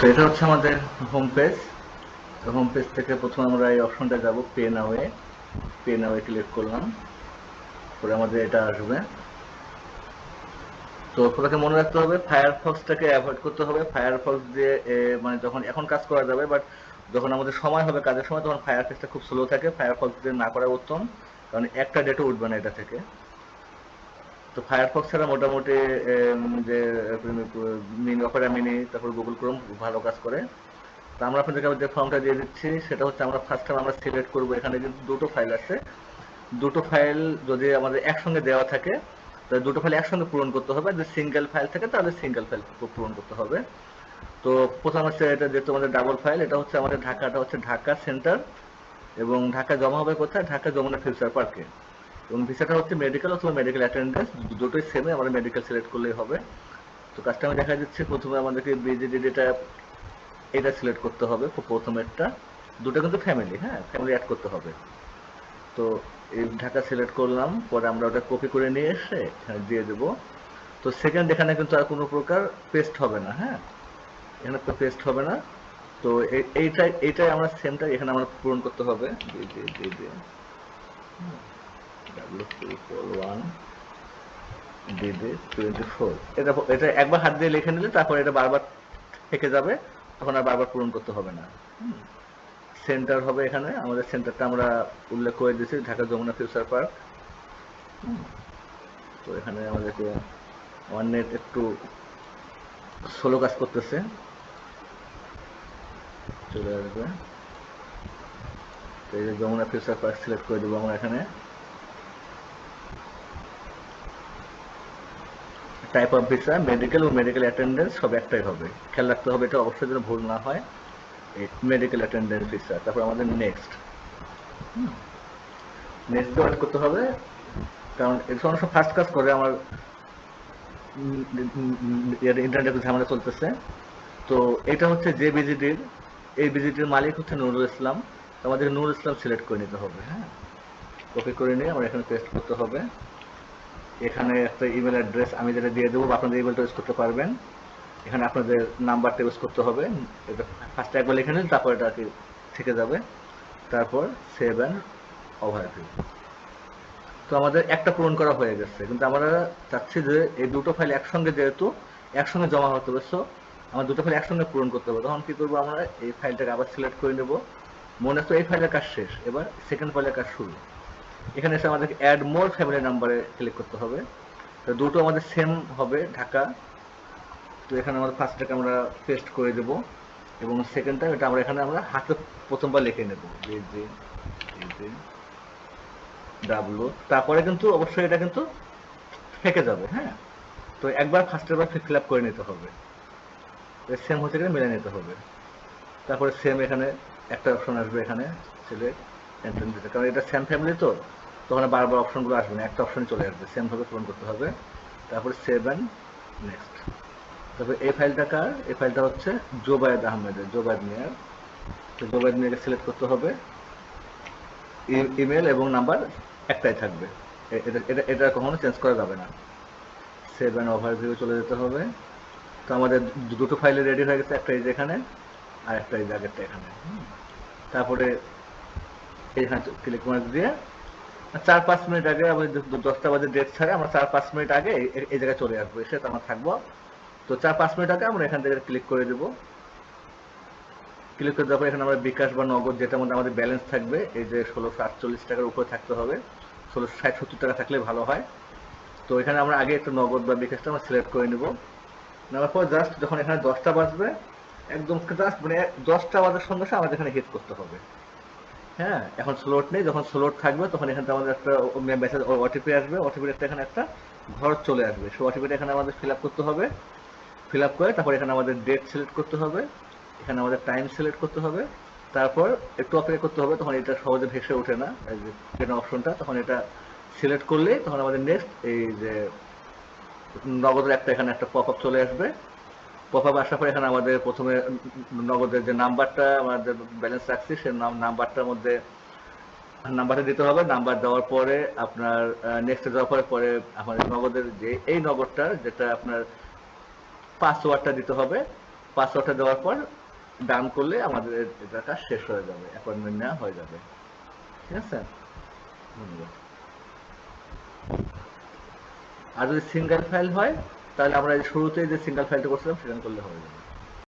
তো এটা হচ্ছে আমাদের হোম পেজ। তো হোম পেজ থেকে প্রথমে আমরা এই অপশনটা যাব, পে নাওয়ে ক্লিক করলাম, পরে আমাদের এটা আসবে। তো আপনাকে মনে রাখতে হবে ফায়ারফক্সটাকে অ্যাভয়েড করতে হবে। ফায়ারফক্স দিয়ে মানে যখন এখন কাজ করা যাবে, বাট যখন আমাদের সময় হবে কাজের সময়, তখন ফায়ারফক্সটা খুব স্লো থাকে। ফায়ারফক্স দিয়ে না করা উত্তম, কারণ একটা ডেটও উঠবে না এটা থেকে। তো ফায়ারফক্স ছাড়া মোটামুটি যে অপেরা মিনি, তারপর গুগল ক্রোম ভালো কাজ করে। তো আমরা আপনাদেরকে যে ফর্মটা দিয়ে দিচ্ছি সেটা হচ্ছে, আমরা ফার্স্ট টাইম আমরা সিলেক্ট করবো। এখানে কিন্তু দুটো ফাইল আছে, দুটো ফাইল যদি আমাদের একসঙ্গে দেওয়া থাকে তাহলে দুটো ফাইল একসঙ্গে পূরণ করতে হবে। যদি সিঙ্গেল ফাইল থাকে তাহলে সিঙ্গেল ফাইল পূরণ করতে হবে। তো প্রথম হচ্ছে এটা যেহেতু আমাদের ডাবল ফাইল, এটা হচ্ছে আমাদের ঢাকাটা হচ্ছে ঢাকা সেন্টার, এবং ঢাকা জমা হবে কোথায়? ঢাকা যমুনা ফিউচার পার্কে। এবং ভিসাটা হচ্ছে মেডিকেল অথবা মেডিকেল অ্যাটেন্ডেন্স, দুটোই সেমে, আমরা মেডিকেল সিলেক্ট করলেই হবে। তো কাজটা আমি দেখা দিচ্ছি। প্রথমে আমাদেরকে বিজিডিটা এটা সিলেক্ট করতে হবে, প্রথমেরটা। দুটো কিন্তু ফ্যামিলি, হ্যাঁ, ফ্যামিলি অ্যাড করতে হবে। তো এই ঢাকা সিলেক্ট করলাম, পরে আমরা ওটা কপি করে নিয়ে এসে এখানে দিয়ে দেবো। তো সেকেন্ড এখানে কিন্তু আর কোনো প্রকার পেস্ট হবে না, হ্যাঁ, এখানে তো পেস্ট হবে না। তো এইটাই আমরা সেমটা এখানে আমরা পূরণ করতে হবে। DD24 এটা এটা একবার হাত দিয়ে লিখে নিলে তারপর এটা বারবার থেকে যাবে, তখন আর বারবার পূরণ করতে হবে না। সেন্টার হবে এখানে, আমাদের সেন্টারটা আমরা উল্লেখ করে দিয়েছি, ঢাকা যমুনা ফিউচার পার্ক। তো এখানে আমাদেরকে আমার নেট একটু স্লো কাজ করতেছে, চলে আসবে। তো এই যে যমুনা ফিউচার পার্ক সিলেক্ট করে দেবো আমরা এখানে। টাইপ অফ ভিসা মেডিকেল ও মেডিকেল অ্যাটেন্ডেন্স সব একটাই হবে, খেয়াল রাখতে হবে এটা অবশ্যই যেন ভুল না হয়। মেডিকেল অ্যাটেন্ডেন্স ভিসা, তারপর আমাদের নেক্সট ওয়েট করতে হবে, কারণ এর সময় ফার্স্ট কাজ করে আমার ইন্টারনেট ঝামেলা চলতেছে। তো এটা হচ্ছে যে বিজিটির, এই বিজিটির মালিক হচ্ছে নুরুল ইসলাম। তো আমাদের নুরুল ইসলাম সিলেক্ট করে নিতে হবে, হ্যাঁ, কপি করে নিয়ে আমরা এখানে পেস্ট করতে হবে। এখানে একটা ইমেল অ্যাড্রেস আমি যেটা দিয়ে দেবো, আপনাদের ইমেলটা ইউজ করতে পারবেন। এখানে আপনাদের নাম্বারটা ইউজ করতে হবে। এটা ফার্স্টে একবার লিখে নিন, তারপর এটা আর কি থেকে যাবে। তারপর সেভ অ্যান্ড ওভারভিউ। তো আমাদের একটা পূরণ করা হয়ে গেছে, কিন্তু আমরা চাচ্ছি যে এই দুটো ফাইল একসঙ্গে, যেহেতু একসঙ্গে জমা হতে হবে, সো আমার দুটো ফাইল একসঙ্গে পূরণ করতে হবে। তখন কি করবো, আমরা এই ফাইলটাকে আবার সিলেক্ট করে নেব। মনে তো এই ফাইলের কাজ শেষ, এবার সেকেন্ড ফাইলের কাজ শুরু। এখানে এসে আমাদেরকে অ্যাড মোর ফ্যামিলি নাম্বারে ক্লিক করতে হবে। তো দুটো আমাদের সেম হবে, ঢাকা। তো এখানে আমাদের ফার্স্টটাকে আমরা পেস্ট করে দেব, এবং সেকেন্ডটা এটা আমরা এখানে আমরা হাতে প্রথমবার লিখে নেব, জি ডাব্লু। তারপরে কিন্তু অবশ্যই এটা কিন্তু থেকে যাবে, হ্যাঁ। তো একবার ফার্স্টের বার ফিল আপ করে নিতে হবে, সেম হচ্ছে কিনা মিলে নিতে হবে। তারপরে সেম এখানে একটা অপশন আসবে, এখানে সিলেক্ট এন্ট্রেন্স দিতে, কারণ এটা সেম ফ্যামিলি, তো তখন বারবার অপশনগুলো আসবে না, একটা অপশন চলে আসবে, সেম ভাবে পূরণ করতে হবে। তারপরে সেভ অ্যান্ড নেক্সট। তারপরে এই ফাইলটা কার? এই ফাইলটা হচ্ছে জোবায়েদ আহমেদের, জোবায়েদ মিয়ার। তো জোবায়েদ মিয়াকে সিলেক্ট করতে হবে। ইমেল এবং নাম্বার একটাই থাকবে, এটা এটা এটা কখনো চেঞ্জ করা যাবে না। সেভ অ্যান্ড ওভারভিউ চলে যেতে হবে। তো আমাদের দুটো ফাইলে রেডি হয়ে গেছে, একটা এই যে এখানে, আর একটা এই জায়গাটা এখানে। তারপরে এখানে ক্লিক মার্ক দিয়ে 4-5 মিনিট আগে, আমাদের 10টা বাজে ডেট ছাড়ে, আমরা 4-5 মিনিট আগে এই জায়গায় চলে আসবো, এসে তো আমরা থাকবো। তো 4-5 মিনিট আগে আমরা এখান থেকে ক্লিক করে দেবো। ক্লিক করে দেওয়ার পর এখানে আমরা বিকাশ বা নগদ, যেটার মধ্যে আমাদের ব্যালেন্স থাকবে, এই যে 1648 টাকার উপরে থাকতে হবে, 1660-70 টাকা থাকলে ভালো হয়। তো এখানে আমরা আগে একটু নগদ বা বিকাশটা আমরা সিলেক্ট করে নেব। নেওয়ার পর জাস্ট যখন এখানে 10টা বাজবে, একদম জাস্ট মানে 10টা বাজার সঙ্গে সঙ্গে আমাদের এখানে হিট করতে হবে, হ্যাঁ। এখন স্লোট নেই, যখন স্লোট থাকবে তখন এখানে আমাদের একটা মেসেজ ওটিপি আসবে, ওটিপির একটা এখানে একটা ঘর চলে আসবে, সেই ওটিপিটা এখানে আমাদের ফিল আপ করতে হবে। ফিল আপ করে তারপর এখানে আমাদের ডেট সিলেক্ট করতে হবে, এখানে আমাদের টাইম সিলেক্ট করতে হবে। তারপর একটু অপেক্ষা করতে হবে, তখন এটা সহজে ভেসে ওঠে না, এই যে ট্রেন অপশনটা, তখন এটা সিলেক্ট করলেই তখন আমাদের নেক্সট এই যে নগদের একটা এখানে একটা পপ আপ চলে আসবে। পপ আপ আসার পর এখানে আমাদের প্রথমে নগদের যে নাম্বারটা আমাদের ব্যালেন্স রাখছি, সেই নাম্বারটার মধ্যে নাম্বারটা দিতে হবে। নাম্বার দেওয়ার পরে আপনার নেক্সট দেওয়ার পরে পরে আমাদের নগদের যে এই নগদটা যেটা আপনার পাসওয়ার্ডটা দিতে হবে। পাসওয়ার্ডটা দেওয়ার পর ডান করলে আমাদের এটা কাজ শেষ হয়ে যাবে, অ্যাপয়েন্টমেন্ট নেওয়া হয়ে যাবে। ঠিক আছে, ধন্যবাদ। আর যদি সিঙ্গেল ফাইল হয় তাহলে আমরা শুরুতেই যে সিঙ্গেল ফাইলটা করছিলাম সেটা করলে হয়ে যাবে।